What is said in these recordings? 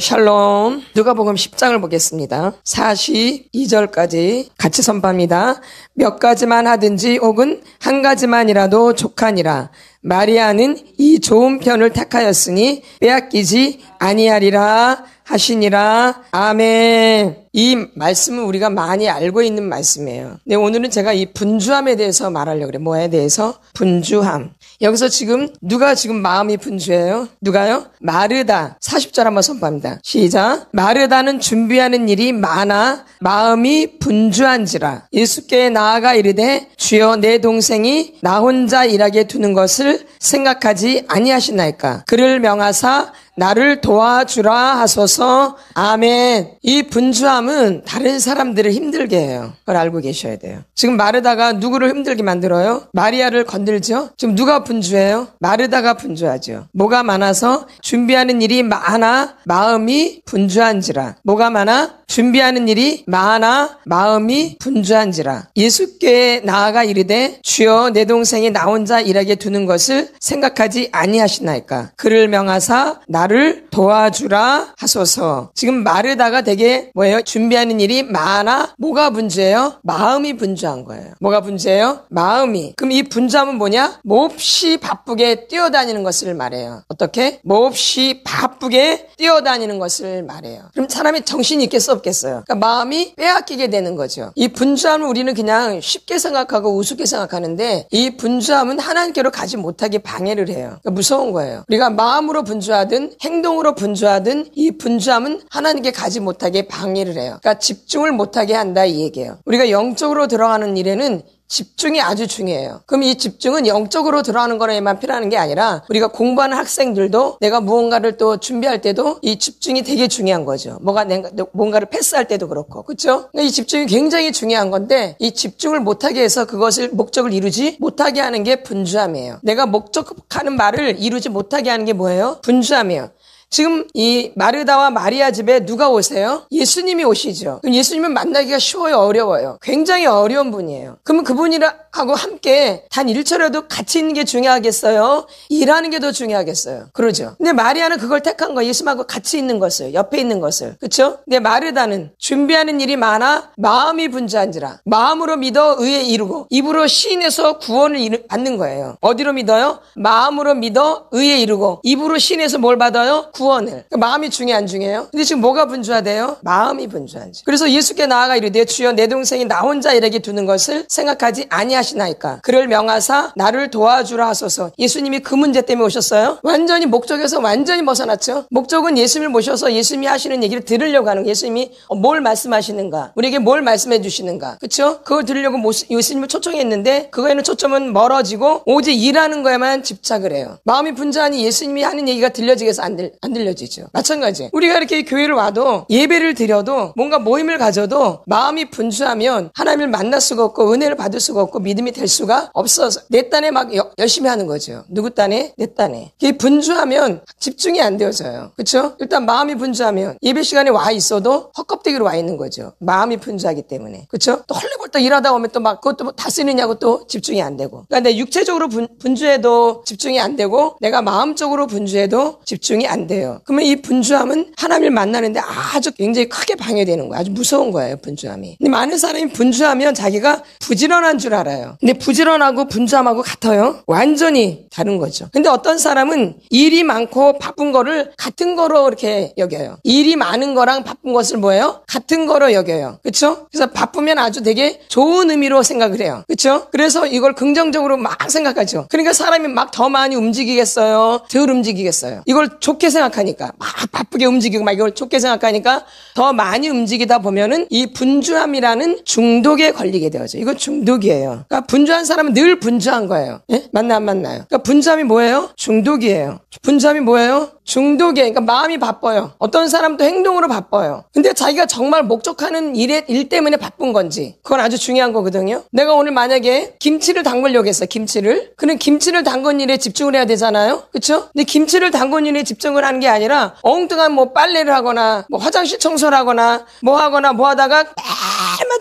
샬롬. 누가복음 10장을 보겠습니다. 42절까지 같이 선포합니다. 몇 가지만 하든지 혹은 한 가지만이라도 족하니라. 마리아는 이 좋은 편을 택하였으니 빼앗기지 아니하리라 하시니라. 아멘. 이 말씀은 우리가 많이 알고 있는 말씀이에요. 네, 오늘은 제가 이 분주함에 대해서 말하려고 그래요. 뭐에 대해서? 분주함. 여기서 지금 누가 지금 마음이 분주해요? 누가요? 마르다. 40절 한번 선포합니다. 시작. 마르다는 준비하는 일이 많아 마음이 분주한지라. 예수께 나아가 이르되 주여 내 동생이 나 혼자 일하게 두는 것을 생각하지 아니하시나이까. 그를 명하사 나를 도와주라 하소서. 아멘. 이 분주함은 다른 사람들을 힘들게 해요. 그걸 알고 계셔야 돼요. 지금 마르다가 누구를 힘들게 만들어요? 마리아를 건들죠? 지금 누가 분주해요? 마르다가 분주하죠. 뭐가 많아서? 준비하는 일이 많아 마음이 분주한지라. 뭐가 많아? 준비하는 일이 많아 마음이 분주한지라. 예수께 나아가 이르되 주여 내 동생이 나 혼자 일하게 두는 것을 생각하지 아니하시나이까. 그를 명하사 나를 도와주라 하소서. 지금 마르다가 되게 뭐예요? 준비하는 일이 많아. 뭐가 분주해요? 마음이 분주한 거예요. 뭐가 분주해요? 마음이. 그럼 이 분주함은 뭐냐? 몹시 바쁘게 뛰어다니는 것을 말해요. 어떻게? 몹시 바쁘게 뛰어다니는 것을 말해요. 그럼 사람이 정신이 있겠어 없겠어요? 그러니까 마음이 빼앗기게 되는 거죠. 이 분주함을 우리는 그냥 쉽게 생각하고 우습게 생각하는데 이 분주함은 하나님께로 가지 못하게 방해를 해요. 그러니까 무서운 거예요. 우리가 마음으로 분주하든 행동으로 분주하든 이 분주함은 하나님께 가지 못하게 방해를 해요. 그러니까 집중을 못하게 한다 이 얘기예요. 우리가 영적으로 들어가는 일에는 집중이 아주 중요해요. 그럼 이 집중은 영적으로 들어가는 거에만 필요한 게 아니라 우리가 공부하는 학생들도 내가 무언가를 또 준비할 때도 이 집중이 되게 중요한 거죠. 뭔가를 패스할 때도 그렇고. 그렇죠? 이 집중이 굉장히 중요한 건데 이 집중을 못하게 해서 그것을 목적을 이루지 못하게 하는 게 분주함이에요. 내가 목적하는 말을 이루지 못하게 하는 게 뭐예요? 분주함이에요. 지금 이 마르다와 마리아 집에 누가 오세요? 예수님이 오시죠. 그럼 예수님은 만나기가 쉬워요? 어려워요? 굉장히 어려운 분이에요. 그러면 그분이하고 함께 단 1초라도 같이 있는 게 중요하겠어요? 일하는 게 더 중요하겠어요? 그러죠. 근데 마리아는 그걸 택한 거예요. 예수님하고 같이 있는 것을, 옆에 있는 것을. 그렇죠? 근데 마르다는 준비하는 일이 많아 마음이 분주한지라. 마음으로 믿어 의에 이르고 입으로 시인해서 구원을 받는 거예요. 어디로 믿어요? 마음으로 믿어 의에 이르고 입으로 시인해서 뭘 받아요? 구원을. 그러니까 마음이 중요해 안 중요해요? 근데 지금 뭐가 분주하대요? 마음이 분주한지. 그래서 예수께 나아가 이르되 주여 내 동생이 나 혼자 일하게 두는 것을 생각하지 아니하시나이까. 그를 명하사 나를 도와주라 하소서. 예수님이 그 문제 때문에 오셨어요? 완전히 목적에서 완전히 벗어났죠. 목적은 예수님을 모셔서 예수님이 하시는 얘기를 들으려고 하는 거예요. 예수님이 뭘 말씀하시는가, 우리에게 뭘 말씀해 주시는가. 그렇죠? 그걸 들으려고 예수님을 초청했는데 그거에는 초점은 멀어지고 오직 일하는 거에만 집착을 해요. 마음이 분주하니 예수님이 하는 얘기가 들려지겠어? 안 들려지죠. 마찬가지. 우리가 이렇게 교회를 와도 예배를 드려도 뭔가 모임을 가져도 마음이 분주하면 하나님을 만날 수가 없고 은혜를 받을 수가 없고 믿음이 될 수가 없어서 내 딴에 막 열심히 하는 거죠. 누구 딴에? 내 딴에. 이게 분주하면 집중이 안 되어져요. 그렇죠? 일단 마음이 분주하면 예배 시간에 와 있어도 헛껍데기로 와 있는 거죠. 마음이 분주하기 때문에. 그렇죠? 또 헐레벌떡 일하다 오면 또 막 그것도 다 쓰느냐고 또 집중이 안 되고. 그러니까 내 육체적으로 분주해도 집중이 안 되고 내가 마음적으로 분주해도 집중이 안 돼요. 그러면 이 분주함은 하나님을 만나는데 아주 굉장히 크게 방해되는 거예요. 아주 무서운 거예요, 분주함이. 근데 많은 사람이 분주하면 자기가 부지런한 줄 알아요. 근데 부지런하고 분주함하고 같아요? 완전히 다른 거죠. 근데 어떤 사람은 일이 많고 바쁜 거를 같은 거로 이렇게 여겨요. 일이 많은 거랑 바쁜 것을 뭐예요? 같은 거로 여겨요. 그렇죠? 그래서 바쁘면 아주 되게 좋은 의미로 생각을 해요. 그렇죠? 그래서 이걸 긍정적으로 막 생각하죠. 그러니까 사람이 막 더 많이 움직이겠어요? 덜 움직이겠어요? 이걸 좋게 생각하니까 막 바쁘게 움직이고 막 이걸 좋게 생각하니까 더 많이 움직이다 보면은 이 분주함이라는 중독에 걸리게 되어져. 이건 중독이에요. 그러니까 분주한 사람은 늘 분주한 거예요. 예? 맞나 안 맞나요? 그러니까 분주함이 뭐예요? 중독이에요. 분주함이 뭐예요? 중독이에요. 그러니까 마음이 바빠요. 어떤 사람도 행동으로 바빠요. 근데 자기가 정말 목적하는 일 때문에 바쁜 건지 그건 아주 중요한 거거든요. 내가 오늘 만약에 김치를 담그려고 했어요. 김치를. 그럼 김치를 담근 일에 집중을 해야 되잖아요. 그렇죠? 근데 김치를 담근 일에 집중을 하는 게 아니라 엉뚱한 뭐 빨래를 하거나 뭐 화장실 청소를 하거나 뭐 하다가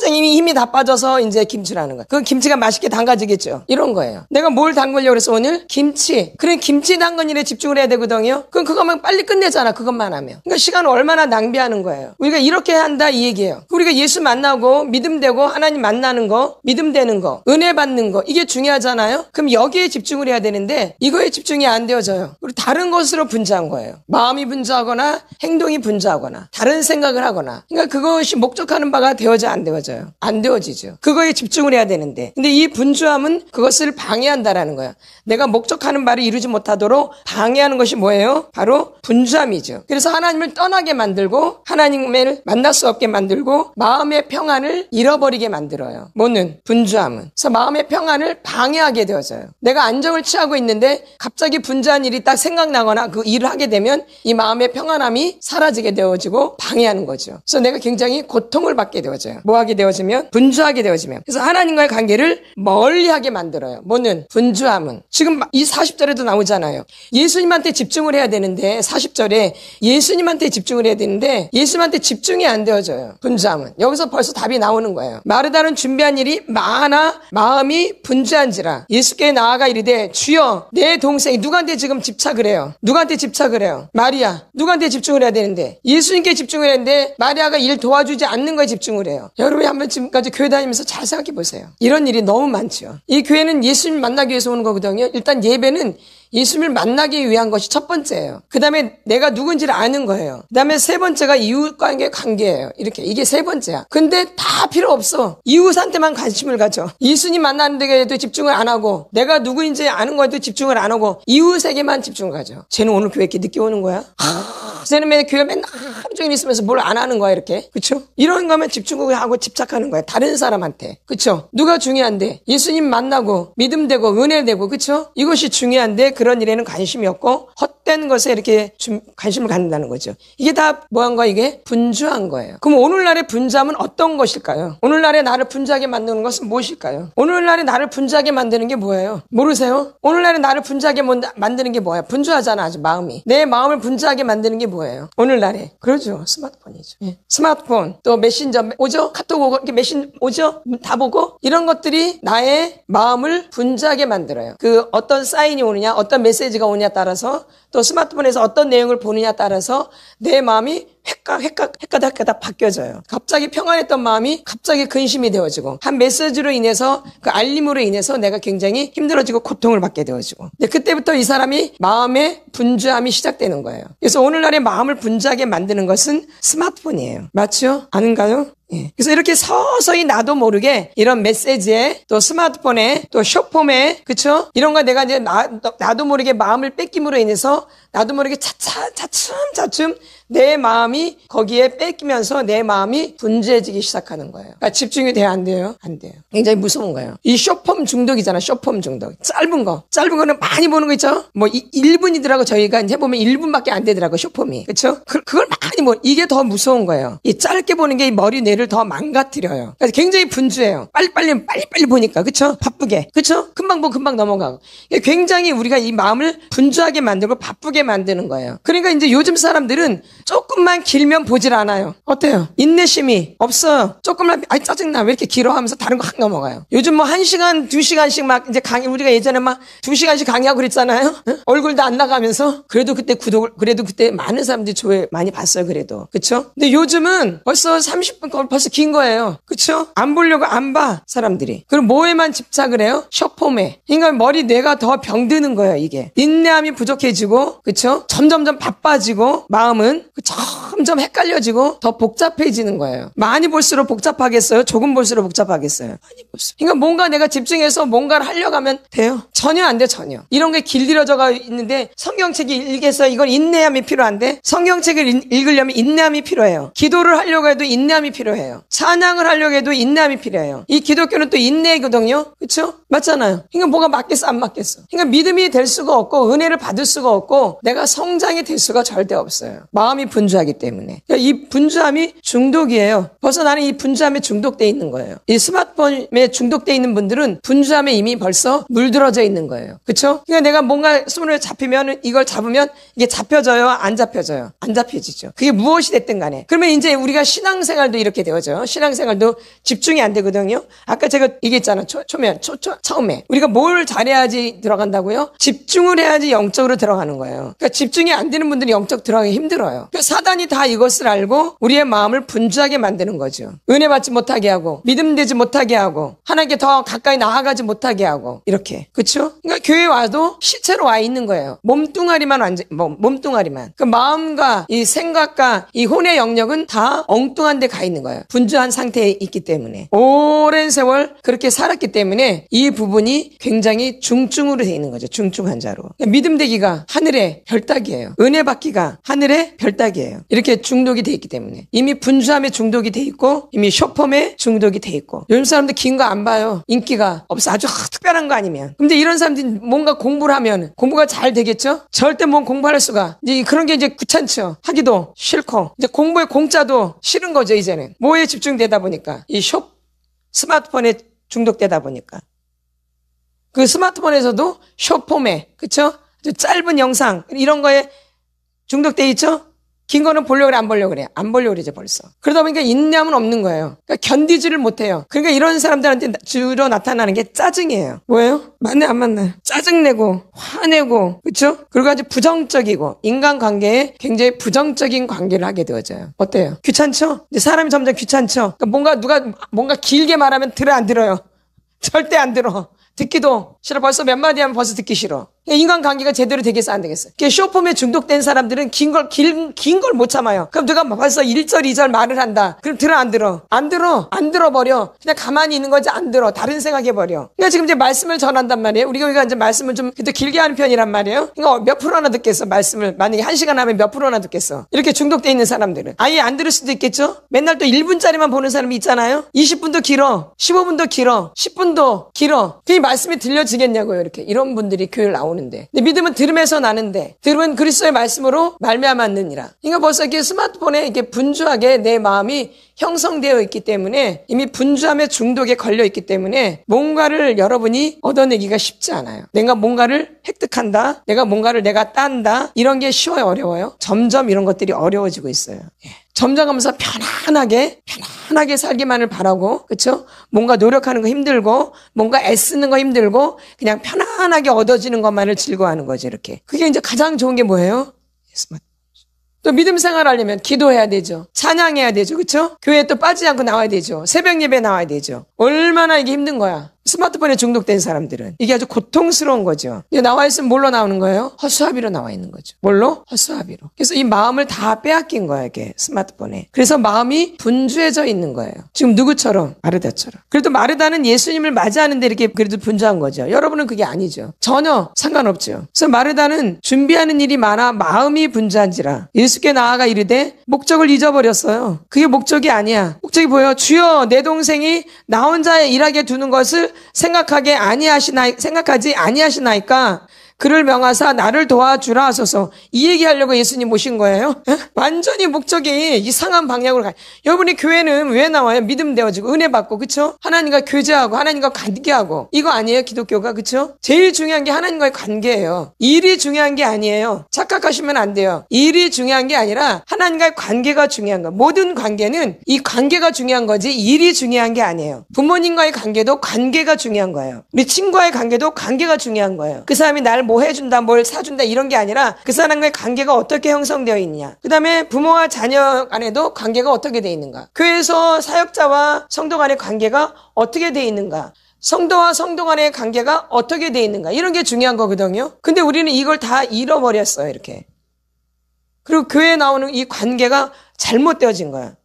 이미 힘이 다 빠져서 이제 김치를 하는 거야. 그 김치가 맛있게 담가지겠죠. 이런 거예요. 내가 뭘 담그려고 그래서 오늘 김치. 그래 김치 담근 일에 집중을 해야 되거든요. 그럼 그것만 빨리 끝내잖아. 그것만 하면. 그러니까 시간을 얼마나 낭비하는 거예요. 우리가 이렇게 한다 이 얘기예요. 우리가 예수 만나고 믿음 되고 하나님 만나는 거, 믿음 되는 거, 은혜 받는 거 이게 중요하잖아요. 그럼 여기에 집중을 해야 되는데 이거에 집중이 안 되어져요. 우리 다른 것으로 분주한 거예요. 마음이 분주하거나 행동이 분주하거나 다른 생각을 하거나. 그러니까 그것이 목적하는 바가 되어져 안 되어져요. 안 되어지죠. 그거에 집중을 해야 되는데. 근데 이 분주함은 그것을 방해한다라는 거야. 내가 목적하는 바를 이루지 못하도록 방해하는 것이 뭐예요? 바로 분주함이죠. 그래서 하나님을 떠나게 만들고 하나님을 만날 수 없게 만들고 마음의 평안을 잃어버리게 만들어요. 뭐는? 분주함은. 그래서 마음의 평안을 방해하게 되어져요. 내가 안정을 취하고 있는데 갑자기 분주한 일이 딱 생각나거나 그 일을 하게 되면 이 마음의 평안함이 사라지게 되어지고 방해하는 거죠. 그래서 내가 굉장히 고통을 받게 되어져요. 뭐 하게 되어지면? 분주하게 되어지면. 그래서 하나님과의 관계를 멀리하게 만들어요. 뭐는? 분주함은. 지금 이 40절에도 나오잖아요. 예수님한테 집중을 해야 되는데 40절에 예수님한테 집중을 해야 되는데 예수님한테 집중이 안 되어져요. 분주함은. 여기서 벌써 답이 나오는 거예요. 마르다는 준비한 일이 많아 마음이 분주한지라 예수께 나아가 이르되 주여 내 동생이 누구한테 지금 집착을 해요? 누구한테 집착을 해요? 마리아. 누구한테 집중을 해야 되는데 예수님께 집중을 했는데 마리아가 일 도와주지 않는 거에 집중을 해요. 여러분이 한번 지금까지 교회 다니면서 잘 생각해 보세요. 이런 일이 너무 많죠. 이 교회는 예수님 만나기 위해서 오는 거거든요. 일단 예배는 예수님을 만나기 위한 것이 첫 번째예요. 그 다음에 내가 누군지를 아는 거예요. 그 다음에 세 번째가 이웃과의 관계예요. 이렇게 이게 세 번째야. 근데 다 필요 없어. 이웃한테만 관심을 가져. 예수님 만나는 데에도 집중을 안 하고 내가 누구인지 아는 거에도 집중을 안 하고 이웃에게만 집중을 가져. 쟤는 오늘 교회 이렇게 늦게 오는 거야? 쟤는 맨날 교회 맨날 하루 종일 있으면서 뭘 안 하는 거야 이렇게. 그쵸? 이런 거면 집중을 하고 집착하는 거야. 다른 사람한테. 그쵸? 누가 중요한데? 예수님 만나고 믿음 되고 은혜 되고 그쵸? 이것이 중요한데 그런 일에는 관심이 없고 헛된 것에 이렇게 관심을 갖는다는 거죠. 이게 다 뭐한 거야 이게? 분주한 거예요. 그럼 오늘날의 분주함은 어떤 것일까요? 오늘날의 나를 분주하게 만드는 것은 무엇일까요? 오늘날의 나를 분주하게 만드는 게 뭐예요? 모르세요? 오늘날의 나를 분주하게 만드는 게 뭐야? 분주하잖아 아주 마음이. 내 마음을 분주하게 만드는 게 뭐예요? 오늘날에. 그러죠. 스마트폰이죠. 예. 스마트폰 또 메신저 오죠? 카톡 오고 이렇게 메신 오죠? 다 보고 이런 것들이 나의 마음을 분주하게 만들어요. 그 어떤 사인이 오느냐 어떤 메시지가 오느냐에 따라서 또 스마트폰에서 어떤 내용을 보느냐에 따라서 내 마음이 헷가닥 바뀌어져요. 갑자기 평안했던 마음이 갑자기 근심이 되어지고 한 메시지로 인해서 그 알림으로 인해서 내가 굉장히 힘들어지고 고통을 받게 되어지고 근데 그때부터 이 사람이 마음의 분주함이 시작되는 거예요. 그래서 오늘날의 마음을 분주하게 만드는 것은 스마트폰이에요. 맞죠? 아닌가요? 예. 그래서 이렇게 서서히 나도 모르게 이런 메시지에 또 스마트폰에 또 숏폼에 그쵸? 이런 거 내가 이제 나도 모르게 마음을 뺏김으로 인해서 나도 모르게 차츰 내 마음이 거기에 뺏기면서 내 마음이 분주해지기 시작하는 거예요. 그러니까 집중이 돼야 안 돼요? 안 돼요. 굉장히 무서운 거예요. 이 숏폼 중독이잖아. 숏폼 중독. 짧은 거는 많이 보는 거 있죠? 뭐 1분이더라고 저희가 이제 보면 1분밖에 안 되더라고 숏폼이. 그쵸? 그걸 많이 이게 더 무서운 거예요. 이 짧게 보는 게 머리 뇌를 더 망가뜨려요. 그래서 굉장히 분주해요. 빨리 보니까. 그쵸? 바쁘게. 그쵸? 금방 보고 금방 넘어가고. 굉장히 우리가 이 마음을 분주하게 만들고 바쁘게 만드는 거예요. 그러니까 이제 요즘 사람들은 조금만 길면 보질 않아요. 어때요? 인내심이 없어요. 조금만 짜증나 왜 이렇게 길어 하면서 다른 거 확 넘어가요. 요즘 뭐 1시간 2시간씩 막 이제 강의 우리가 예전에 막 2시간씩 강의하고 그랬잖아요. 응? 얼굴도 안 나가면서 그래도 그때 많은 사람들이 조회 많이 봤어요. 그래도 그쵸? 근데 요즘은 벌써 30분 걸 벌써 긴 거예요. 그쵸? 안 보려고 안 봐 사람들이. 그리고 뭐에만 집착을 해요? 숏폼에. 그러니까 머리 뇌가 더 병드는 거예요. 이게 인내함이 부족해지고 그쵸? 점점점 바빠지고 마음은 점점 헷갈려지고 더 복잡해지는 거예요. 많이 볼수록 복잡하겠어요? 조금 볼수록 복잡하겠어요? 많이 볼수록. 그러니까 뭔가 내가 집중해서 뭔가를 하려고 하면 돼요? 전혀 안 돼, 전혀. 이런 게 길들여져가 있는데 성경책이 읽겠어요? 이건 인내함이 필요한데 성경책을 읽으려면 인내함이 필요해요. 기도를 하려고 해도 인내함이 필요해요. 찬양을 하려고 해도 인내함이 필요해요. 이 기독교는 또 인내거든요. 그렇죠? 맞잖아요. 그러니까 뭐가 맞겠어, 안 맞겠어? 그러니까 믿음이 될 수가 없고 은혜를 받을 수가 없고 내가 성장이 될 수가 절대 없어요. 마음이 분주하기 때문에. 그러니까 이 분주함이 중독이에요. 벌써 나는 이 분주함에 중독돼 있는 거예요. 이 스마트폰에 중독돼 있는 분들은 분주함에 이미 벌써 물들어져 있는 거예요. 그렇죠? 그러니까 내가 뭔가 손을 잡히면 이걸 잡으면 이게 잡혀져요? 안 잡혀져요? 안 잡혀지죠. 그게 무엇이 됐든 간에. 그러면 이제 우리가 신앙생활도 이렇게 되어져. 신앙생활도 집중이 안 되거든요. 아까 제가 얘기했잖아. 처음에. 우리가 뭘 잘해야지 들어간다고요? 집중을 해야지 영적으로 들어가는 거예요. 그러니까 집중이 안 되는 분들이 영적 들어가기 힘들어요. 그러니까 사단이 다 이것을 알고 우리의 마음을 분주하게 만드는 거죠. 은혜 받지 못하게 하고, 믿음 되지 못하게 하고, 하나님께 더 가까이 나아가지 못하게 하고, 이렇게. 그쵸? 그러니까 교회 와도 시체로 와 있는 거예요. 몸뚱아리만. 그 마음과 이 생각과 이 혼의 영역은 다 엉뚱한 데 가 있는 거예요. 분주한 상태에 있기 때문에. 오랜 세월 그렇게 살았기 때문에 이 부분이 굉장히 중증으로 돼 있는 거죠. 중증 환자로. 그러니까 믿음 되기가 하늘의 별따기예요. 은혜 받기가 하늘의 별따기예요. 이렇게 중독이 돼 있기 때문에. 이미 분주함에 중독이 돼 있고, 이미 쇼폼에 중독이 돼 있고. 요즘 사람들 긴 거 안 봐요. 인기가 없어. 아주 특별한 거 아니면. 근데 이런 사람들이 뭔가 공부를 하면 공부가 잘 되겠죠? 절대 뭔 공부할 수가. 이제 그런 게 이제 귀찮죠. 하기도 싫고. 이제 공부에 공짜도 싫은 거죠, 이제는. 뭐에 집중되다 보니까. 스마트폰에 중독되다 보니까. 그 스마트폰에서도 쇼폼에, 그쵸? 짧은 영상, 이런 거에 중독돼 있죠? 긴 거는 보려고 그래, 안 보려고 그래? 안 보려고 그러죠, 벌써. 그러다 보니까 인내함은 없는 거예요. 그러니까 견디지를 못해요. 그러니까 이런 사람들한테 주로 나타나는 게 짜증이에요. 뭐예요? 맞네, 안 맞나요? 짜증내고, 화내고, 그쵸? 그리고 아주 부정적이고, 인간관계에 굉장히 부정적인 관계를 하게 되어져요. 어때요? 귀찮죠? 이제 사람이 점점 귀찮죠? 그러니까 뭔가 길게 말하면 들어, 안 들어요? 절대 안 들어. 듣기도 싫어. 벌써 몇 마디 하면 벌써 듣기 싫어. 인간관계가 제대로 되겠어, 안 되겠어? 쇼폼에 중독된 사람들은 긴 걸 못 참아요. 그럼 누가 벌써 1절, 2절 말을 한다. 그럼 들어, 안 들어? 안 들어버려. 그냥 가만히 있는 거지, 안 들어. 다른 생각해버려. 그러니까 지금 이제 말씀을 전한단 말이에요. 우리가 이제 말씀을 좀 그래도 길게 하는 편이란 말이에요. 그러니까 몇 프로나 듣겠어, 말씀을. 만약에 1시간 하면 몇 프로나 듣겠어. 이렇게 중독돼 있는 사람들은. 아예 안 들을 수도 있겠죠? 맨날 또 1분짜리만 보는 사람이 있잖아요? 20분도 길어. 15분도 길어. 10분도 길어. 그 말씀이 들려지겠냐고요, 이렇게. 이런 분들이 교회를 나오는데. 근데 믿음은 들음에서 나는데, 들음은 그리스도의 말씀으로 말미암았느니라. 그러니까 벌써 이렇게 스마트폰에 이렇게 분주하게 내 마음이 형성되어 있기 때문에, 이미 분주함의 중독에 걸려 있기 때문에 뭔가를 여러분이 얻어내기가 쉽지 않아요. 내가 뭔가를 획득한다, 내가 딴다, 이런 게 쉬워요, 어려워요? 점점 이런 것들이 어려워지고 있어요. 점점 하면서 편안하게 살기만을 바라고, 그쵸? 뭔가 노력하는 거 힘들고, 뭔가 애쓰는 거 힘들고, 그냥 편안하게 얻어지는 것만을 즐거워하는 거죠, 이렇게. 그게 이제 가장 좋은 게 뭐예요? 또 믿음 생활하려면 기도해야 되죠. 찬양해야 되죠, 그쵸? 교회에 또 빠지지 않고 나와야 되죠. 새벽 예배 나와야 되죠. 얼마나 이게 힘든 거야. 스마트폰에 중독된 사람들은. 이게 아주 고통스러운 거죠. 이게 나와 있으면 뭘로 나오는 거예요? 허수아비로 나와 있는 거죠. 뭘로? 허수아비로. 그래서 이 마음을 다 빼앗긴 거예요, 이게 스마트폰에. 그래서 마음이 분주해져 있는 거예요. 지금 누구처럼? 마르다처럼. 그래도 마르다는 예수님을 맞이하는데 이렇게 그래도 분주한 거죠. 여러분은 그게 아니죠. 전혀 상관없죠. 그래서 마르다는 준비하는 일이 많아 마음이 분주한지라 예수께 나아가 이르되 목적을 잊어버렸어요. 그게 목적이 아니야. 목적이 뭐예요? 주여, 내 동생이 나 혼자 일하게 두는 것을 생각하지 아니하시나이까 그를 명하사 나를 도와주라 하소서. 이 얘기하려고 예수님 모신 거예요? 완전히 목적이 이상한 방향으로 가요. 여러분이 교회는 왜 나와요? 믿음 되어지고 은혜 받고, 그쵸? 하나님과 교제하고 하나님과 관계하고. 이거 아니에요, 기독교가? 그쵸? 제일 중요한 게 하나님과의 관계예요. 일이 중요한 게 아니에요. 착각하시면 안 돼요. 일이 중요한 게 아니라 하나님과의 관계가 중요한 거예요. 모든 관계는 이 관계가 중요한 거지 일이 중요한 게 아니에요. 부모님과의 관계도 관계가 중요한 거예요. 우리 친구와의 관계도 관계가 중요한 거예요. 그 사람이 날 뭐 해준다, 뭘 사준다, 이런 게 아니라 그 사람과의 관계가 어떻게 형성되어 있느냐. 그 다음에 부모와 자녀 간에도 관계가 어떻게 되어 있는가. 교회에서 사역자와 성도 간의 관계가 어떻게 되어 있는가. 성도와 성도 간의 관계가 어떻게 되어 있는가. 이런 게 중요한 거거든요. 근데 우리는 이걸 다 잃어버렸어요, 이렇게. 그리고 교회에 나오는 이 관계가 잘못되어진 거야.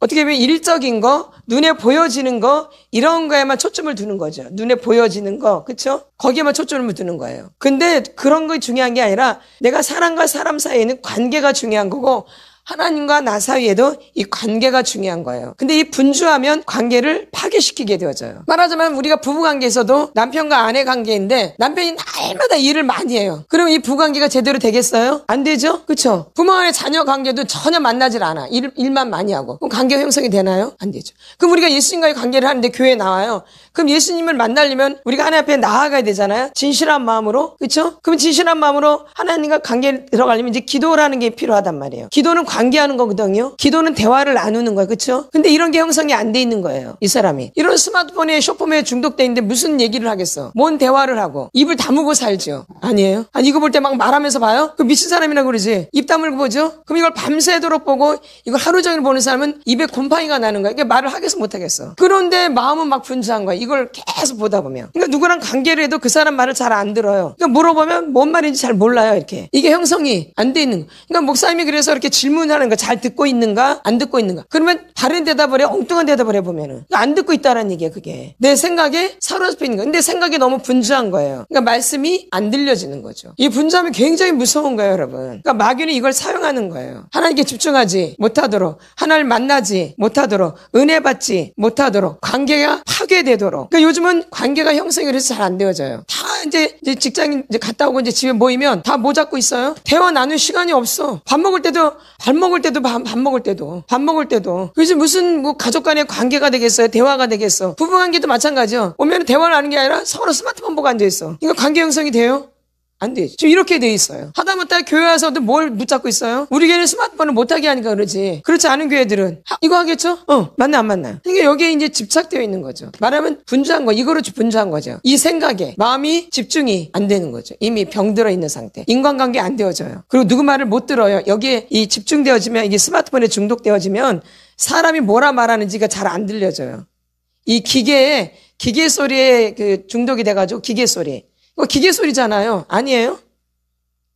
어떻게 보면 일적인 거, 눈에 보여지는 거, 이런 거에만 초점을 두는 거죠. 눈에 보여지는 거, 그쵸? 거기에만 초점을 두는 거예요. 근데 그런 거 중요한 게 아니라 내가 사람과 사람 사이에는 관계가 중요한 거고 하나님과 나 사이에도 이 관계가 중요한 거예요. 근데 이 분주하면 관계를 파괴시키게 되어져요. 말하자면 우리가 부부관계에서도 남편과 아내 관계인데 남편이 날마다 일을 많이 해요. 그러면 이 부부관계가 제대로 되겠어요? 안 되죠? 그렇죠? 부모 간의 자녀 관계도 전혀 만나질 않아. 일만 많이 하고. 그럼 관계가 형성이 되나요? 안 되죠. 그럼 우리가 예수님과의 관계를 하는데 교회에 나와요. 그럼 예수님을 만나려면 우리가 하나님 앞에 나아가야 되잖아요. 진실한 마음으로. 그렇죠? 그럼 진실한 마음으로 하나님과 관계에 들어가려면 이제 기도라는 게 필요하단 말이에요. 기도는 관계하는 거거든요. 기도는 대화를 나누는 거야. 그렇죠? 근데 이런 게 형성이 안 돼 있는 거예요. 이 사람이. 이런 스마트폰에 쇼폼에 중독돼 있는데 무슨 얘기를 하겠어? 뭔 대화를 하고 입을 다물고 살죠. 아니에요? 아니 이거 볼 때 막 말하면서 봐요? 그 미친 사람이라고 그러지. 입 다물고 보죠? 그럼 이걸 밤새도록 보고 이걸 하루 종일 보는 사람은 입에 곰팡이가 나는 거야. 그러니까 말을 하겠어 못 하겠어. 그런데 마음은 막 분주한 거야. 이걸 계속 보다 보면. 그러니까 누구랑 관계를 해도 그 사람 말을 잘 안 들어요. 그러니까 물어보면 뭔 말인지 잘 몰라요. 이렇게. 이게 형성이 안 돼 있는 거야. 그러니까 목사님이 그래서 이렇게 질문하는 거 잘 듣고 있는가? 안 듣고 있는가? 그러면 다른 대답을 해. 엉뚱한 대답을 해보면은. 그러니까 안 듣고 있다라는 얘기야 그게. 내 생각에 사로잡혀 있는 거야. 근데 생각이 너무 분주한 거예요. 그러니까 말씀이 안 들려지는 거죠. 이 분주함이 굉장히 무서운 거예요 여러분. 그러니까 마귀는 이걸 사용하는 거예요. 하나님께 집중하지 못하도록, 하나님을 만나지 못하도록, 은혜 받지 못하도록, 관계가 파괴되도록. 그러니까 요즘은 관계가 형성이 그래서 잘 안 되어져요. 다 이제 직장 이제 갔다 오고 이제 집에 모이면 다 뭐 잡고 있어요? 대화 나눌 시간이 없어. 밥 먹을 때도 그래서 무슨 뭐 가족 간의 관계가 되겠어요? 대화가 되겠어? 부부 관계도 마찬가지요. 오면 대화를 하는 게 아니라 서로 스마트폰 보고 앉아 있어. 이거 관계 형성이 돼요? 안 돼. 지금 이렇게 돼 있어요. 하다못해 교회 와서도 뭘 붙잡고 있어요? 우리 교회는 스마트폰을 못하게 하니까 그러지. 그렇지 않은 교회들은 이거 하겠죠? 맞나 안 맞나요? 그러니까 여기에 이제 집착되어 있는 거죠. 말하면 분주한 거, 이거로 분주한 거죠. 이 생각에 마음이 집중이 안 되는 거죠. 이미 병들어 있는 상태. 인간관계 안 되어져요. 그리고 누구 말을 못 들어요. 여기에 이 집중되어지면, 이게 스마트폰에 중독되어지면 사람이 뭐라 말하는지가 잘 안 들려져요. 이 기계 소리에 그 중독이 돼가지고 기계 소리. 이거 기계 소리잖아요. 아니에요?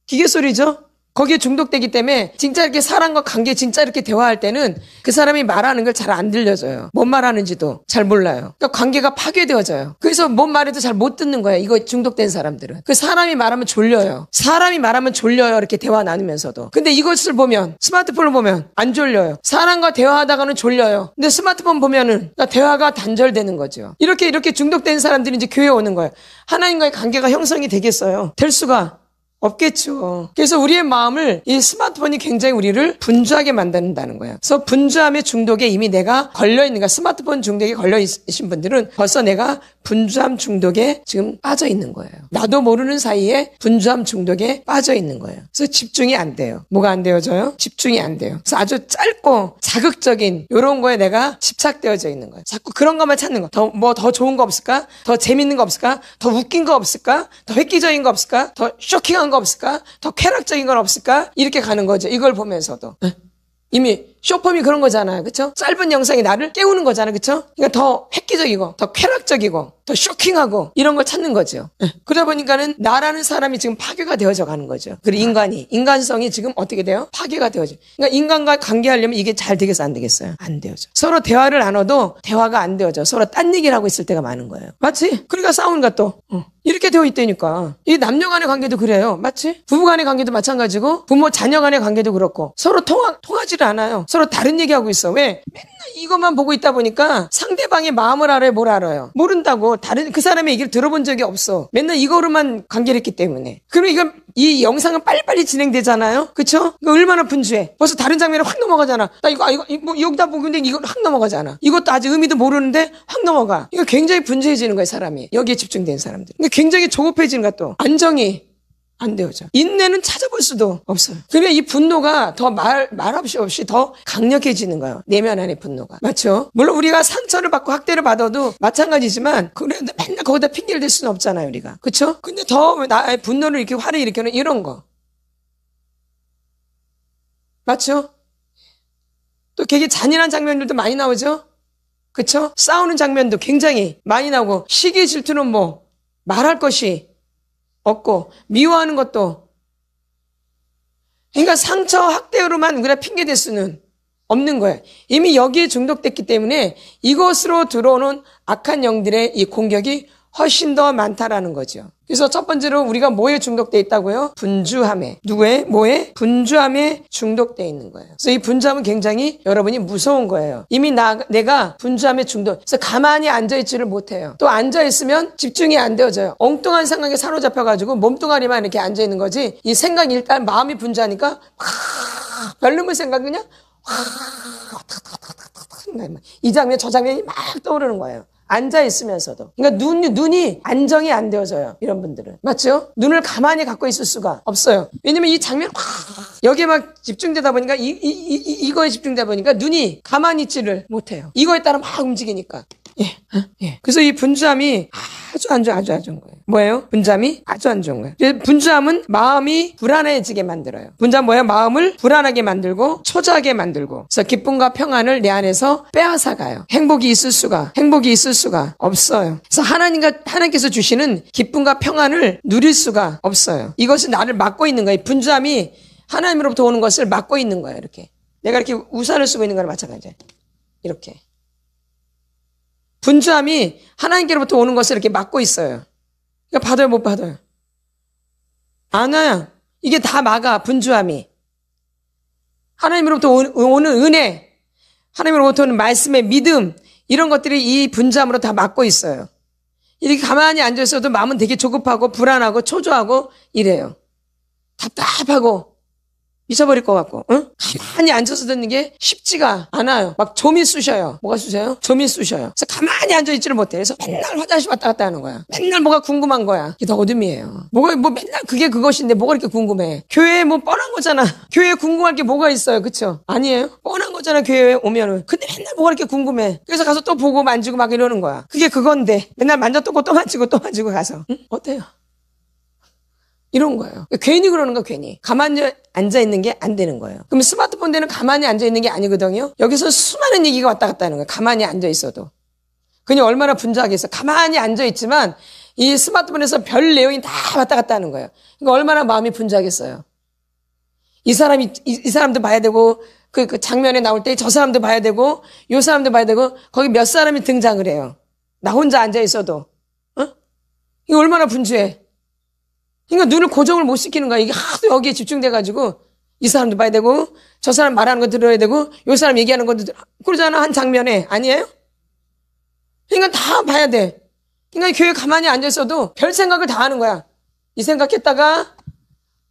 기계 소리죠? 거기에 중독되기 때문에 진짜 이렇게 사람과 관계 진짜 이렇게 대화할 때는 그 사람이 말하는 걸 잘 안 들려져요. 뭔 말하는지도 잘 몰라요. 그러니까 관계가 파괴되어져요. 그래서 뭔 말해도 잘 못 듣는 거예요. 이거 중독된 사람들은. 그 사람이 말하면 졸려요. 이렇게 대화 나누면서도. 근데 이것을 보면, 스마트폰을 보면 안 졸려요. 사람과 대화하다가는 졸려요. 근데 스마트폰 보면은 대화가 단절되는 거죠. 이렇게 중독된 사람들이 이제 교회에 오는 거예요. 하나님과의 관계가 형성이 되겠어요? 될 수가 없겠죠. 그래서 우리의 마음을 이 스마트폰이 굉장히 우리를 분주하게 만든다는 거예요. 그래서 분주함의 중독에 이미 내가 걸려있는 거야. 스마트폰 중독에 걸려있으신 분들은 벌써 내가 분주함 중독에 지금 빠져 있는 거예요. 나도 모르는 사이에 분주함 중독에 빠져 있는 거예요. 그래서 집중이 안 돼요. 뭐가 안 되어져요? 집중이 안 돼요. 그래서 아주 짧고 자극적인 이런 거에 내가 집착되어져 있는 거예요. 자꾸 그런 것만 찾는 거. 더 좋은 거 없을까? 더 재밌는 거 없을까? 더 웃긴 거 없을까? 더 획기적인 거 없을까? 더 쇼킹한 거 없을까? 더 쾌락적인 건 없을까? 이렇게 가는 거죠. 이걸 보면서도. 이미 쇼폼이 그런 거잖아요. 그쵸? 짧은 영상이 나를 깨우는 거잖아요. 그쵸? 그러니까 더 획기적이고, 더 쾌락적이고, 더 쇼킹하고, 이런 걸 찾는 거죠. 그러다 보니까는 나라는 사람이 지금 파괴가 되어져 가는 거죠. 그리고 인간성이 지금 어떻게 돼요? 파괴가 되어져. 그러니까 인간과 관계하려면 이게 잘 되겠어, 안 되겠어요? 안 되어져. 서로 대화를 나눠도 대화가 안 되어져. 서로 딴 얘기를 하고 있을 때가 많은 거예요. 맞지? 그러니까 싸우는가 또. 이렇게 되어 있다니까. 이 남녀 간의 관계도 그래요. 맞지? 부부 간의 관계도 마찬가지고, 부모 자녀 간의 관계도 그렇고, 서로 통하지를 않아요. 서로 다른 얘기하고 있어. 왜? 맨날 이것만 보고 있다 보니까 상대방의 마음을 알아요? 뭘 알아요? 모른다고. 그 사람의 얘기를 들어본 적이 없어. 맨날 이거로만 관계를 했기 때문에. 그럼 이 영상은 빨리빨리 진행되잖아요? 그쵸? 얼마나 분주해. 벌써 다른 장면에 확 넘어가잖아. 나 이거 뭐 여기다 보고 있는데 이거 확 넘어가잖아. 이것도 아직 의미도 모르는데 확 넘어가. 이거 굉장히 분주해지는 거예요, 사람이. 여기에 집중된 사람들. 굉장히 조급해지는 거야, 또. 안정이 안 되어져. 인내는 찾아볼 수도 없어요. 그러니까 이 분노가 더 말 없이 더 강력해지는 거예요. 내면 안의 분노가. 맞죠? 물론 우리가 상처를 받고 학대를 받아도 마찬가지지만, 그런데 맨날 거기다 핑계를 댈 수는 없잖아요, 우리가. 그쵸? 근데 더 나의 분노를 이렇게 화를 일으키는 이런 거. 맞죠? 또 되게 잔인한 장면들도 많이 나오죠? 그쵸? 싸우는 장면도 굉장히 많이 나오고, 시기 질투는 뭐, 말할 것이 없고, 미워하는 것도. 그러니까 상처 학대로만 그냥 핑계댈 수는 없는 거예요. 이미 여기에 중독됐기 때문에 이것으로 들어오는 악한 영들의 이 공격이 훨씬 더 많다라는 거죠. 그래서 첫 번째로 우리가 뭐에 중독돼 있다고요? 분주함에. 뭐에? 분주함에 중독돼 있는 거예요. 그래서 이 분주함은 굉장히 여러분이 무서운 거예요. 이미 내가 분주함에 중독. 그래서 가만히 앉아있지를 못해요. 또 앉아있으면 집중이 안 되어져요. 엉뚱한 생각에 사로잡혀가지고 몸뚱아리만 이렇게 앉아있는 거지. 이 생각이 일단 마음이 분주하니까 별놈의 생각 그냥 이 장면 저 장면이 막 떠오르는 거예요. 앉아 있으면서도. 그러니까 눈이 안정이 안 되어져요. 이런 분들은. 맞죠? 눈을 가만히 갖고 있을 수가 없어요. 왜냐면 이 장면 여기에 막 집중되다 보니까 이거에 집중되다 보니까 눈이 가만히 있지를 못해요. 이거에 따라 막 움직이니까. 예. 그래서 이 분주함이 아주 안 좋은 거예요. 뭐예요? 분주함이 아주 안 좋은 거예요. 분주함은 마음이 불안해지게 만들어요. 분주함 뭐예요? 마음을 불안하게 만들고 초조하게 만들고. 그래서 기쁨과 평안을 내 안에서 빼앗아가요. 행복이 있을 수가 없어요. 그래서 하나님께서 주시는 기쁨과 평안을 누릴 수가 없어요. 이것이 나를 막고 있는 거예요. 분주함이 하나님으로부터 오는 것을 막고 있는 거예요. 이렇게. 내가 이렇게 우산을 쓰고 있는 거랑 마찬가지예요. 이렇게. 분주함이 하나님께로부터 오는 것을 이렇게 막고 있어요. 그러니까 받아요, 못 받아요? 안 와요. 이게 다 막아, 분주함이. 하나님으로부터 오는 은혜, 하나님으로부터 오는 말씀의 믿음, 이런 것들이 이 분주함으로 다 막고 있어요. 이렇게 가만히 앉아있어도 마음은 되게 조급하고 불안하고 초조하고 이래요. 답답하고 미쳐버릴 것 같고, 응? 가만히 앉아서 듣는 게 쉽지가 않아요. 막 좀이 쑤셔요. 뭐가 쑤셔요? 좀이 쑤셔요. 그래서 가만히 앉아있지를 못해. 그래서 맨날 화장실 왔다 갔다 하는 거야. 맨날 뭐가 궁금한 거야. 이게 다 어둠이에요. 뭐 맨날 그게 그것인데 뭐가 이렇게 궁금해. 교회에 뭐 뻔한 거잖아. 교회에 궁금할 게 뭐가 있어요. 그쵸? 아니에요? 뻔한 거잖아, 교회에 오면은. 근데 맨날 뭐가 이렇게 궁금해. 그래서 가서 또 보고 만지고 막 이러는 거야. 그게 그건데. 맨날 만졌고 또 만지고 가서. 응? 어때요? 이런 거예요. 괜히 그러는 거 괜히. 가만히 앉아있는 게 안 되는 거예요. 그럼 스마트폰 대는 가만히 앉아있는 게 아니거든요. 여기서 수많은 얘기가 왔다 갔다 하는 거예요. 가만히 앉아있어도. 그냥 얼마나 분주하겠어. 가만히 앉아있지만 이 스마트폰에서 별 내용이 다 왔다 갔다 하는 거예요. 그러니까 얼마나 마음이 분주하겠어요. 이 사람도 봐야 되고 그 장면에 나올 때 저 사람도 봐야 되고 요 사람도 봐야 되고 거기 몇 사람이 등장을 해요. 나 혼자 앉아있어도. 이거 얼마나 분주해. 그러니까 눈을 고정을 못 시키는 거야. 이게 하도 여기에 집중돼가지고 이 사람도 봐야 되고 저 사람 말하는 거 들어야 되고 요 사람 얘기하는 것도 그러잖아. 한 장면에. 아니에요? 그러니까 다 봐야 돼. 그러니까 교회 가만히 앉아있어도 별 생각을 다 하는 거야. 이 생각했다가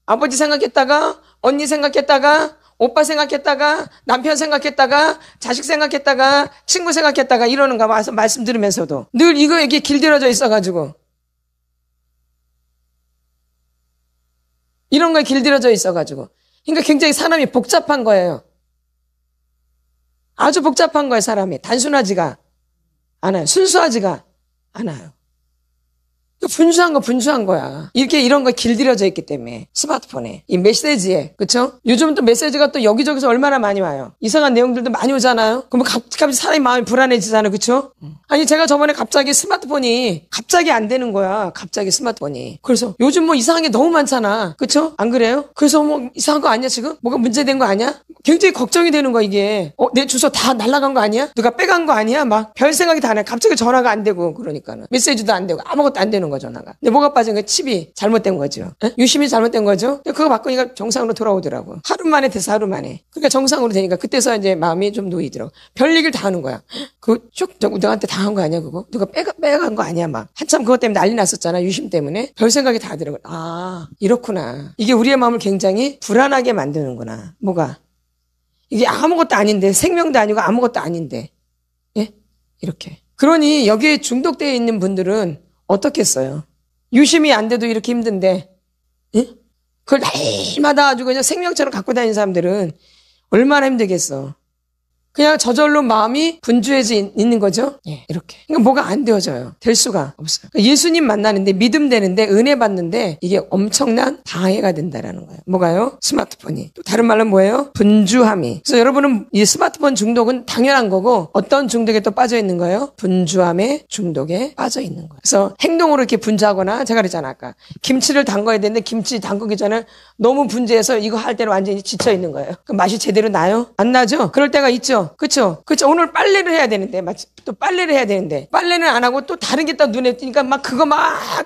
아버지 생각했다가 언니 생각했다가 오빠 생각했다가 남편 생각했다가 자식 생각했다가 친구 생각했다가 이러는 거야. 와서 말씀 들으면서도 늘 이거에 길들여져 있어가지고 이런 거에 길들여져 있어가지고. 그러니까 굉장히 사람이 복잡한 거예요. 아주 복잡한 거예요, 사람이. 단순하지가 않아요. 순수하지가 않아요. 분주한 거야. 이런 거 길들여져 있기 때문에. 스마트폰에. 이 메시지에. 그쵸? 요즘은 또 메시지가 또 여기저기서 얼마나 많이 와요. 이상한 내용들도 많이 오잖아요. 그러면 갑자기 사람이 마음이 불안해지잖아요. 그쵸? 아니, 제가 저번에 갑자기 스마트폰이 갑자기 안 되는 거야. 갑자기 스마트폰이. 그래서 요즘 뭐 이상한 게 너무 많잖아. 그쵸? 안 그래요? 그래서 뭐 이상한 거 아니야, 지금? 뭐가 문제된 거 아니야? 굉장히 걱정이 되는 거야, 이게. 내 주소 다 날아간 거 아니야? 누가 빼간 거 아니야? 막 별 생각이 다 나요. 갑자기 전화가 안 되고 그러니까는. 메시지도 안 되고 아무것도 안 되는 거야, 전화가. 근데 뭐가 빠진 거야? 칩이 잘못된 거죠. 유심이 잘못된 거죠. 그거 바꾸니까 정상으로 돌아오더라고. 하루 만에 돼서 하루 만에. 그러니까 정상으로 되니까 그때서 이제 마음이 좀 놓이더라고. 별 얘기를 다 하는 거야. 그거 쭉 너한테 다 한 거 아니야, 그거? 누가 빼간 거 아니야, 막. 한참 그것 때문에 난리 났었잖아, 유심 때문에. 별 생각이 다 들어가. 아, 이렇구나. 이게 우리의 마음을 굉장히 불안하게 만드는구나. 뭐가? 이게 아무것도 아닌데, 생명도 아니고 아무것도 아닌데. 예? 이렇게. 그러니 여기에 중독되어 있는 분들은 어떻겠어요? 유심이 안 돼도 이렇게 힘든데, 예? 그걸 날마다 아주 그냥 생명처럼 갖고 다니는 사람들은 얼마나 힘들겠어. 그냥 저절로 마음이 분주해져 있는 거죠. 예, 이렇게. 그러니까 뭐가 안 되어져요. 될 수가 없어요. 그러니까 예수님 만나는데 믿음 되는데 은혜 받는데 이게 엄청난 방해가 된다라는 거예요. 뭐가요? 스마트폰이. 또 다른 말로 뭐예요? 분주함이. 그래서 여러분은 이 스마트폰 중독은 당연한 거고 어떤 중독에 또 빠져 있는 거예요? 분주함의 중독에 빠져 있는 거예요. 그래서 행동으로 이렇게 분주하거나 제가 그랬잖아 아까. 김치를 담가야 되는데 김치 담그기 전에 너무 분주해서 이거 할 때는 완전히 지쳐 있는 거예요. 그럼 맛이 제대로 나요? 안 나죠? 그럴 때가 있죠. 그쵸? 오늘 빨래를 해야 되는데, 또 빨래를 해야 되는데, 빨래는 안 하고 또 다른 게 또 눈에 띄니까 막 그거 막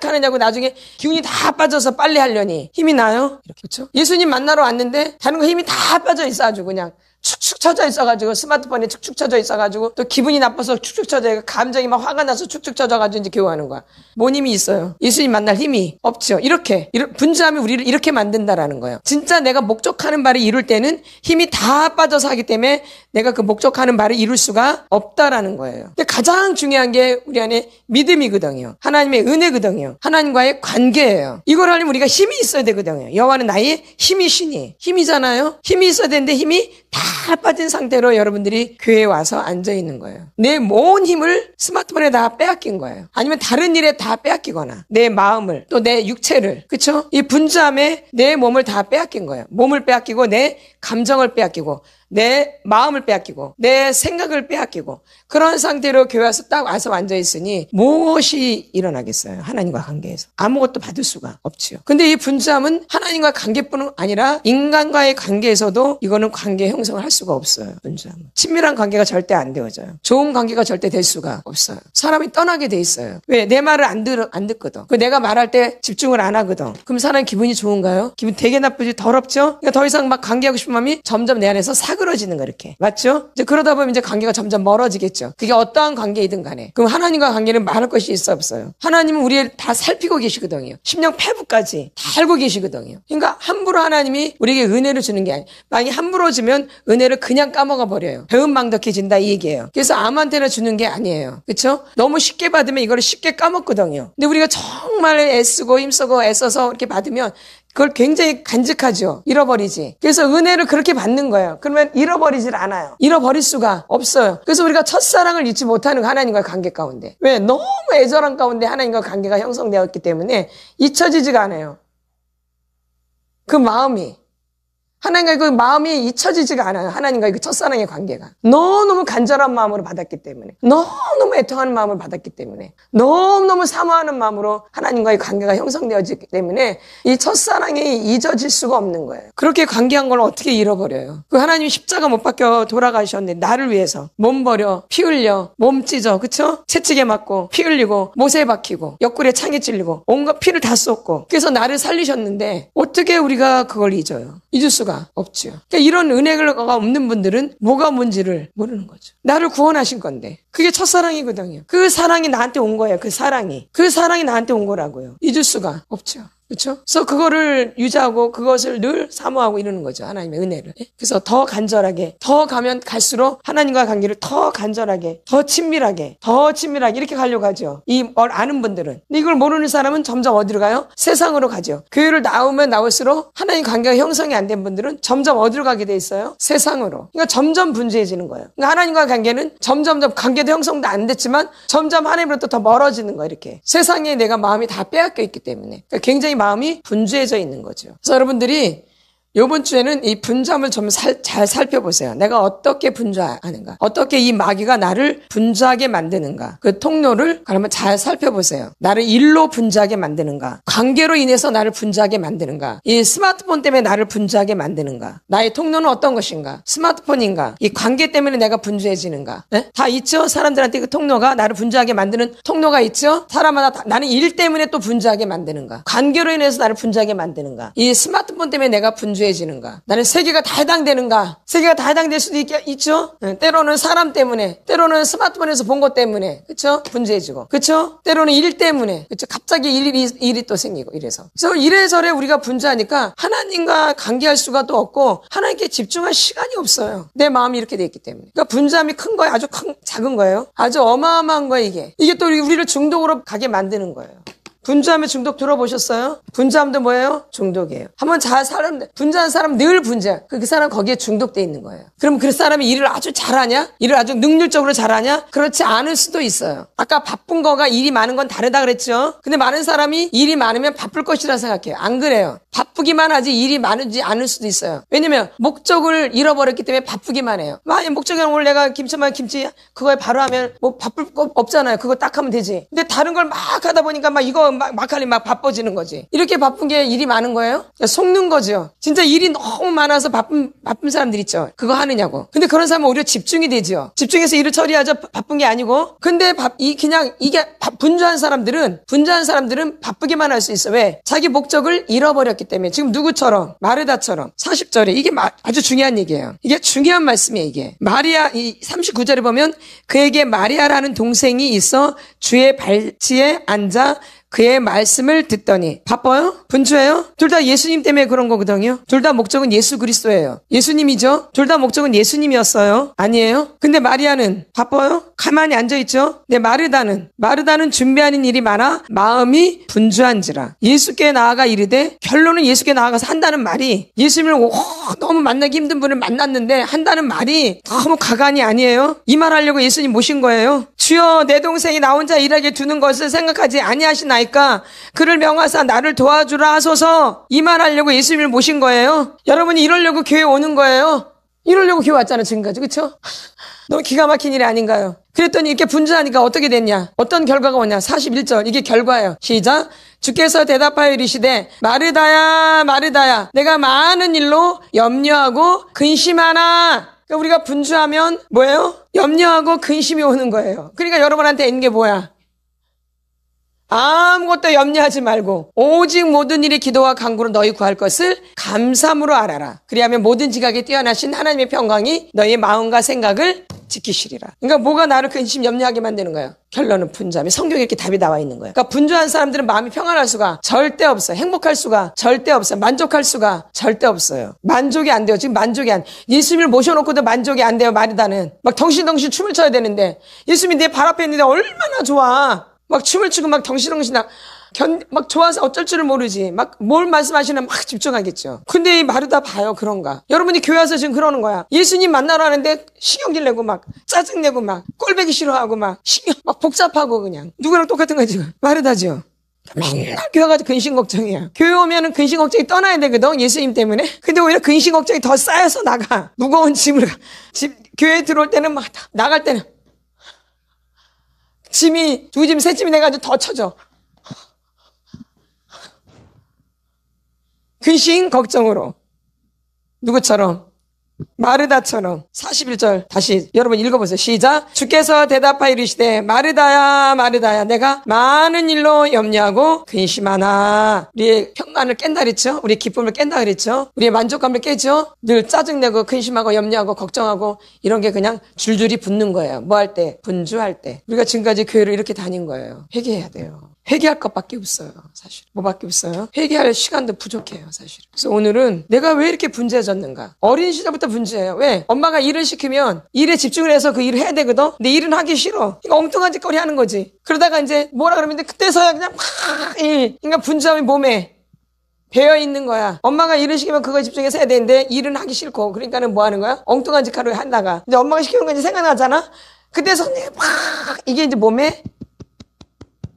하느냐고 나중에 기운이 다 빠져서 빨래 하려니 힘이 나요? 이렇게, 그쵸? 예수님 만나러 왔는데, 다른 거 힘이 다 빠져 있어 아주 그냥. 축축 처져 있어가지고 스마트폰에 축축 처져 있어가지고 또 기분이 나빠서 축축 처져 있고 감정이 막 화가 나서 축축 처져가지고 이제 교화하는 거야. 뭔 힘이 있어요? 예수님 만날 힘이 없죠. 이렇게 분주함이 우리를 이렇게 만든다라는 거예요. 진짜 내가 목적하는 바를 이룰 때는 힘이 다 빠져서 하기 때문에 내가 그 목적하는 바를 이룰 수가 없다라는 거예요. 근데 가장 중요한 게 우리 안에 믿음이거든요. 하나님의 은혜거든요. 하나님과의 관계예요. 이걸 하려면 우리가 힘이 있어야 되거든요. 여호와는 나의 힘이시니. 힘이잖아요. 힘이 있어야 되는데 힘이 다 빠진 상태로 여러분들이 교회에 와서 앉아 있는 거예요. 내 모든 힘을 스마트폰에 다 빼앗긴 거예요. 아니면 다른 일에 다 빼앗기거나 내 마음을 또 내 육체를 그렇죠? 이 분주함에 내 몸을 다 빼앗긴 거예요. 몸을 빼앗기고 내 감정을 빼앗기고 내 마음을 빼앗기고 내 생각을 빼앗기고 그런 상태로 교회 와서 딱 와서 앉아있으니 무엇이 일어나겠어요? 하나님과 관계에서 아무것도 받을 수가 없지요. 근데 이 분주함은 하나님과 관계뿐 아니라 인간과의 관계에서도 이거는 관계 형성을 할 수가 없어요. 분주함은 친밀한 관계가 절대 안 되어져요. 좋은 관계가 절대 될 수가 없어요. 사람이 떠나게 돼 있어요. 왜? 내 말을 안 듣거든. 내가 말할 때 집중을 안 하거든. 그럼 사람 기분이 좋은가요? 기분 되게 나쁘지. 더럽죠? 그러니까 더 이상 막 관계하고 싶은 마음이 점점 내 안에서 사그러지는 거 이렇게. 맞죠? 이제 그러다 보면 이제 관계가 점점 멀어지겠죠. 그게 어떠한 관계이든 간에. 그럼 하나님과 관계는 말할 것이 있어 없어요? 하나님은 우리를 다 살피고 계시거든요. 심령 패부까지 다 알고 계시거든요. 그러니까 함부로 하나님이 우리에게 은혜를 주는 게 아니에요. 만약에 함부로 주면 은혜를 그냥 까먹어 버려요. 배은망덕해진다 이 얘기예요. 그래서 아무한테나 주는 게 아니에요. 그렇죠? 너무 쉽게 받으면 이거를 쉽게 까먹거든요. 근데 우리가 정말 애쓰고 힘쓰고 애써서 이렇게 받으면 그걸 굉장히 간직하죠. 잃어버리지. 그래서 은혜를 그렇게 받는 거예요. 그러면 잃어버리질 않아요. 잃어버릴 수가 없어요. 그래서 우리가 첫사랑을 잊지 못하는 하나님과의 관계 가운데. 왜? 너무 애절한 가운데 하나님과 관계가 형성되었기 때문에 잊혀지지가 않아요. 그 마음이. 하나님과 그 마음이 잊혀지지가 않아요. 하나님과의 그 첫사랑의 관계가. 너무너무 간절한 마음으로 받았기 때문에. 너무너무 애통하는 마음을 받았기 때문에. 너무너무 사모하는 마음으로 하나님과의 관계가 형성되어지기 때문에 이 첫사랑이 잊어질 수가 없는 거예요. 그렇게 관계한 걸 어떻게 잃어버려요? 그 하나님이 십자가 못 박혀 돌아가셨는데 나를 위해서 몸 버려, 피 흘려, 몸 찢어, 그쵸? 채찍에 맞고, 피 흘리고, 못에 박히고, 옆구리에 창에 찔리고, 온갖 피를 다 쏟고 그래서 나를 살리셨는데 어떻게 우리가 그걸 잊어요? 잊을 수가 없죠. 그러니까 이런 은혜가 없는 분들은 뭐가 뭔지를 모르는 거죠. 나를 구원하신 건데 그게 첫사랑이거든요. 그 사랑이 나한테 온 거예요. 그 사랑이 나한테 온 거라고요. 잊을 수가 없죠. 그렇죠? 그래서 그거를 유지하고 그것을 늘 사모하고 이러는 거죠. 하나님의 은혜를. 그래서 더 간절하게, 더 가면 갈수록 하나님과 관계를 더 간절하게, 더 친밀하게 이렇게 가려고 하죠. 이 아는 분들은. 근데 이걸 모르는 사람은 점점 어디로 가요? 세상으로 가죠. 교회를 나오면 나올수록 하나님 관계가 형성이 안 된 분들은 점점 어디로 가게 돼 있어요? 세상으로. 그러니까 점점 분주해지는 거예요. 그러니까 하나님과 관계는 점점 관계도 형성도 안 됐지만 점점 하나님으로부터 더 멀어지는 거예요. 이렇게. 세상에 내가 마음이 다 빼앗겨 있기 때문에. 그러니까 굉장히 마음이 분주해져 있는 거죠. 그래서 여러분들이 이번 주에는 이 분주함을 좀 잘 살펴보세요. 내가 어떻게 분주하는가? 어떻게 이 마귀가 나를 분주하게 만드는가? 그 통로를 그러면 잘 살펴보세요. 나를 일로 분주하게 만드는가? 관계로 인해서 나를 분주하게 만드는가? 이 스마트폰 때문에 나를 분주하게 만드는가? 나의 통로는 어떤 것인가? 스마트폰인가? 이 관계 때문에 내가 분주해지는가? 네? 다 있죠? 사람들한테 그 통로가 나를 분주하게 만드는 통로가 있죠? 사람마다 나는 일 때문에 또 분주하게 만드는가? 관계로 인해서 나를 분주하게 만드는가? 이 스마트폰 때문에 내가 분주해지는가? 나는 세계가 다 해당되는가? 세계가 다 해당될 수도 있죠? 때로는 사람 때문에, 때로는 스마트폰에서 본 것 때문에, 그쵸? 분주해지고, 그쵸? 때로는 일 때문에, 그쵸? 갑자기 일이 또 생기고, 이래서. 그래서 이래저래 우리가 분주하니까 하나님과 관계할 수가 또 없고, 하나님께 집중할 시간이 없어요. 내 마음이 이렇게 돼 있기 때문에. 그러니까 분주함이 큰 거예요? 아주 작은 거예요? 아주 어마어마한 거예요, 이게. 이게 또 우리를 중독으로 가게 만드는 거예요. 분주함의 중독 들어보셨어요? 분주함도 뭐예요? 중독이에요. 한번 분주한 사람 늘 분주해. 그 사람 거기에 중독돼 있는 거예요. 그럼 그 사람이 일을 아주 잘하냐? 일을 아주 능률적으로 잘하냐? 그렇지 않을 수도 있어요. 아까 바쁜 거가 일이 많은 건 다르다 그랬죠? 근데 많은 사람이 일이 많으면 바쁠 것이라 생각해요. 안 그래요. 바쁘기만 하지 일이 많지 않을 수도 있어요. 왜냐면 목적을 잃어버렸기 때문에 바쁘기만 해요. 만약 목적이 오늘 내가 김치 그거에 바로 하면 뭐 바쁠 거 없잖아요. 그거 딱 하면 되지. 근데 다른 걸 막 하다 보니까 막 이거 막hal리 막 바빠지는 거지. 이렇게 바쁜 게 일이 많은 거예요? 속는 거죠. 진짜 일이 너무 많아서 바쁜 사람들 있죠. 그거 하느냐고. 근데 그런 사람은 오히려 집중이 되죠. 집중해서 일을 처리하죠. 바쁜 게 아니고. 근데 분주한 사람들은 바쁘게만 할 수 있어. 왜? 자기 목적을 잃어버렸기 때문에. 지금 누구처럼? 마르다처럼. 40절에 이게 아주 중요한 얘기예요. 이게 중요한 말씀이에요, 이게. 마리아, 이 39절에 보면 그에게 마리아라는 동생이 있어 주의 발치에 앉아 그의 말씀을 듣더니. 바빠요? 분주해요? 둘 다 예수님 때문에 그런 거거든요. 둘 다 목적은 예수 그리스도예요. 예수님이죠? 둘 다 목적은 예수님이었어요? 아니에요? 근데 마리아는 바빠요? 가만히 앉아있죠? 네, 마르다는 준비하는 일이 많아 마음이 분주한지라. 예수께 나아가 이르되, 결론은 예수께 나아가서 한다는 말이, 예수님을 너무 만나기 힘든 분을 만났는데 한다는 말이 너무 가관이 아니에요? 이 말 하려고 예수님 모신 거예요. 주여, 내 동생이 나 혼자 일하게 두는 것을 생각하지 아니하시나이까 그를 명하사 나를 도와주라 하소서. 이 말 하려고 예수님을 모신 거예요. 여러분이 이러려고 교회 오는 거예요. 이러려고 교회 왔잖아, 지금까지. 그쵸? 너무 기가 막힌 일이 아닌가요? 그랬더니 이렇게 분주하니까 어떻게 됐냐? 어떤 결과가 오냐? 41절, 이게 결과예요. 시작. 주께서 대답하여 이르시되, 마르다야, 마르다야, 내가 많은 일로 염려하고 근심하나. 그러니까 우리가 분주하면 뭐예요? 염려하고 근심이 오는 거예요. 그러니까 여러분한테 있는 게 뭐야? 아무것도 염려하지 말고 오직 모든 일에 기도와 간구로 너희 구할 것을 감사함으로 알아라. 그리하면 모든 지각에 뛰어나신 하나님의 평강이 너희의 마음과 생각을 지키시리라. 그러니까 뭐가 나를 근심 염려하게 만드는 거예요? 결론은 분주함이. 성경에 이렇게 답이 나와 있는 거예요. 그러니까 분주한 사람들은 마음이 평안할 수가 절대 없어요. 행복할 수가 절대 없어요. 만족할 수가 절대 없어요. 만족이 안 돼요. 지금 만족이 안. 예수님을 모셔놓고도 만족이 안 돼요. 마르다는 막 덩실덩실 춤을 춰야 되는데, 예수님이 내 발 앞에 있는데 얼마나 좋아. 막 춤을 추고 막 덩실덩실 막 좋아서 어쩔 줄을 모르지. 막 뭘 말씀하시나 막 집중하겠죠. 근데 이 마르다 봐요, 그런가. 여러분이 교회 와서 지금 그러는 거야. 예수님 만나러 하는데 신경질 내고 막 짜증내고 막 꼴보기 싫어하고 막 복잡하고 그냥. 누구랑 똑같은 거야, 지금. 마르다죠. 맨날 교회 가서 근심 걱정이야. 교회 오면은 근심 걱정이 떠나야 되거든, 예수님 때문에. 근데 오히려 근심 걱정이 더 쌓여서 나가. 무거운 교회에 들어올 때는 막 나갈 때는 짐이 두 짐, 세 짐이 돼가지고 더 쳐져. 근심 걱정으로. 누구처럼? 마르다처럼. 41절 다시 여러분 읽어보세요. 시작. 주께서 대답하여 이르시되, 마르다야, 마르다야, 내가 많은 일로 염려하고 근심하나. 우리의 평안을 깬다 그랬죠? 우리의 기쁨을 깬다 그랬죠? 우리의 만족감을 깨죠? 늘 짜증내고 근심하고 염려하고 걱정하고 이런 게 그냥 줄줄이 붙는 거예요. 뭐 할 때? 분주할 때. 우리가 지금까지 교회를 이렇게 다닌 거예요. 회개해야 돼요. 회개할 것밖에 없어요, 사실. 뭐밖에 없어요? 회개할 시간도 부족해요, 사실. 그래서 오늘은 내가 왜 이렇게 분주해졌는가? 어린 시절부터 분주해요. 왜? 엄마가 일을 시키면 일에 집중을 해서 그 일을 해야 되거든? 근데 일은 하기 싫어. 그러니까 엉뚱한 짓거리 하는 거지. 그러다가 이제 뭐라 그러면 그때서야 그냥 그러니까 분주함이 몸에 배어 있는 거야. 엄마가 일을 시키면 그거에 집중해서 해야 되는데 일은 하기 싫고, 그러니까는 뭐 하는 거야? 엉뚱한 짓거리 한다가. 근데 엄마가 시키는 거 이제 생각나잖아? 그때서 이게 이제 몸에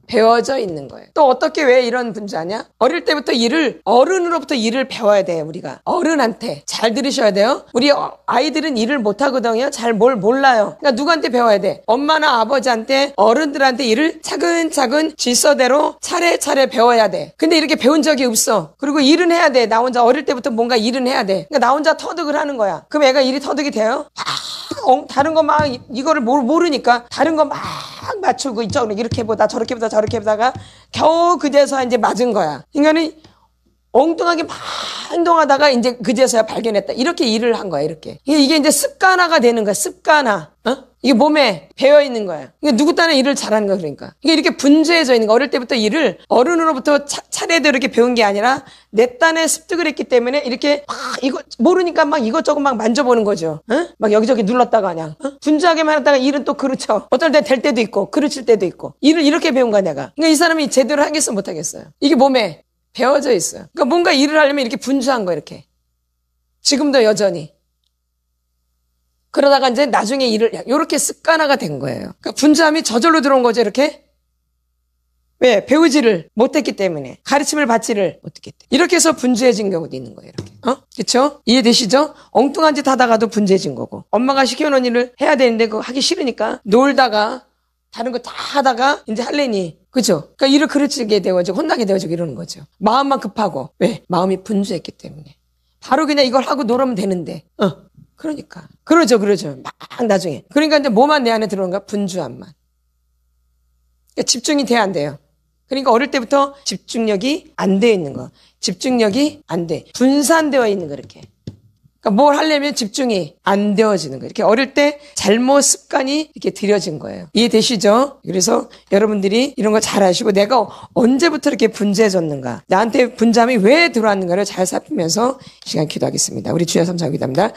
배워져 있는 거예요. 또 어떻게 왜 이런 분주하냐? 어릴 때부터 어른으로부터 일을 배워야 돼요, 우리가. 어른한테. 잘 들으셔야 돼요. 우리 아이들은 일을 못하거든요. 잘 뭘 몰라요. 그러니까 누구한테 배워야 돼? 엄마나 아버지한테, 어른들한테 일을 차근차근 질서대로 차례차례 배워야 돼. 근데 이렇게 배운 적이 없어. 그리고 일은 해야 돼. 나 혼자 어릴 때부터 뭔가 일은 해야 돼. 그러니까 나 혼자 터득을 하는 거야. 그럼 애가 일이 터득이 돼요? 다른 거 막 이거를 모르니까 다른 거 막 맞추고 이쪽으로 이렇게 보다 저렇게 보다 저렇게 보다가 겨우 그제서 이제 맞은 거야. 인간이 엉뚱하게 막 행동하다가 이제 그제서야 발견했다. 이렇게 일을 한 거야, 이렇게. 이게 이제 습관화가 되는 거야, 습관화. 이게 몸에 배어 있는 거야. 이게 누구 딴에 일을 잘하는 거야, 그러니까. 이게 이렇게 분주해져 있는 거야. 어릴 때부터 일을 어른으로부터 차례대로 이렇게 배운 게 아니라 내 딴에 습득을 했기 때문에 이렇게 막 이거 모르니까 막 이것저것 막 만져보는 거죠. 막 여기저기 눌렀다가 그냥. 분주하게만 하다가 일은 또 그렇죠. 어떨 때 될 때도 있고 그르칠 때도 있고. 일을 이렇게 배운 거야, 내가. 그러니까 이 사람이 제대로 하겠어, 못 하겠어요. 이게 몸에 배워져 있어요. 그러니까 뭔가 일을 하려면 이렇게 분주한 거, 이렇게. 지금도 여전히. 그러다가 이제 나중에 일을, 요렇게 습관화가 된 거예요. 그러니까 분주함이 저절로 들어온 거죠, 이렇게. 왜? 배우지를 못했기 때문에. 가르침을 받지를 못했기 때문에. 이렇게 해서 분주해진 경우도 있는 거예요, 이렇게. 그쵸? 이해되시죠? 엉뚱한 짓 하다가도 분주해진 거고. 엄마가 시켜놓은 일을 해야 되는데 그거 하기 싫으니까 놀다가 다른 거 다 하다가 이제 할래니 그죠? 그러니까 일을 그르치게 되어지고 혼나게 되어지고 이러는 거죠. 마음만 급하고. 왜? 마음이 분주했기 때문에. 바로 그냥 이걸 하고 놀으면 되는데. 그러니까. 그러죠. 막 나중에. 그러니까 이제 뭐만 내 안에 들어오는가? 분주함만. 그러니까 집중이 돼야 안 돼요. 그러니까 어릴 때부터 집중력이 안 되어 있는 거. 집중력이 안 돼. 분산되어 있는 거, 이렇게. 그러니까 뭘 하려면 집중이 안 되어지는 거예요. 이렇게 어릴 때 잘못 습관이 이렇게 들여진 거예요. 이해되시죠? 그래서 여러분들이 이런 거 잘 아시고 내가 언제부터 이렇게 분주해졌는가, 나한테 분주함이 왜 들어왔는가를 잘 살피면서 시간 기도하겠습니다. 우리 주여 삼창 기도합니다.